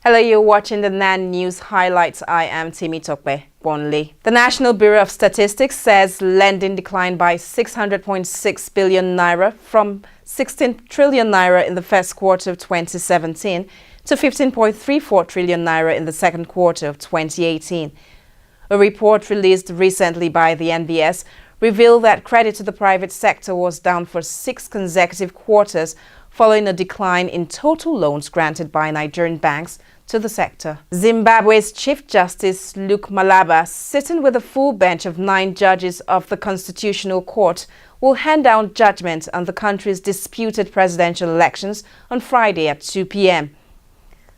Hello, you're watching the NAN News Highlights. I am Timi Tokpe Bonley. The National Bureau of Statistics says lending declined by 600.6 billion naira from 16 trillion naira in the first quarter of 2017 to 15.34 trillion naira in the second quarter of 2018. A report released recently by the NBS revealed that credit to the private sector was down for 6 consecutive quarters following a decline in total loans granted by Nigerian banks to the sector. Zimbabwe's Chief Justice Luke Malaba, sitting with a full bench of 9 judges of the Constitutional Court, will hand down judgment on the country's disputed presidential elections on Friday at 2 p.m.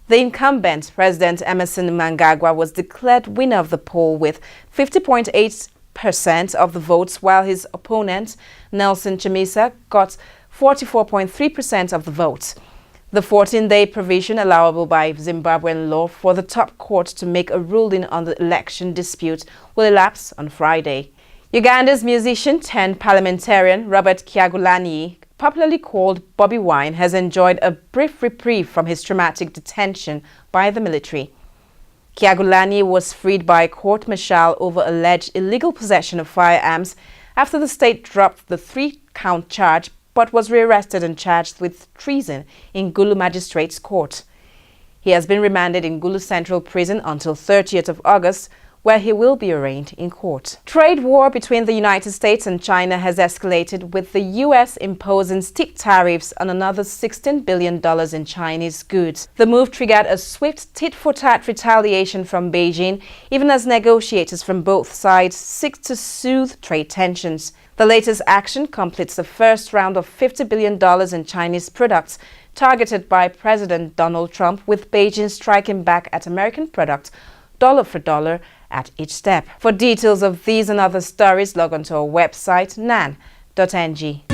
The incumbent, President Emmerson Mnangagwa, was declared winner of the poll with 50.8% of the votes, while his opponent, Nelson Chamisa, got 44.3% of the votes. The 14-day provision allowable by Zimbabwean law for the top court to make a ruling on the election dispute will elapse on Friday. Uganda's musician turned parliamentarian Robert Kyagulanyi, popularly called Bobby Wine, has enjoyed a brief reprieve from his traumatic detention by the military. Kyagulanyi was freed by court-martial over alleged illegal possession of firearms after the state dropped the 3-count charge, but was rearrested and charged with treason in Gulu Magistrates Court. He has been remanded in Gulu Central Prison until 30th of August, where he will be arraigned in court. Trade war between the United States and China has escalated, with the U.S. imposing steep tariffs on another $16 billion in Chinese goods. The move triggered a swift tit-for-tat retaliation from Beijing, even as negotiators from both sides seek to soothe trade tensions. The latest action completes the first round of $50 billion in Chinese products targeted by President Donald Trump, with Beijing striking back at American products dollar for dollar at each step. For details of these and other stories, log on to our website nan.ng.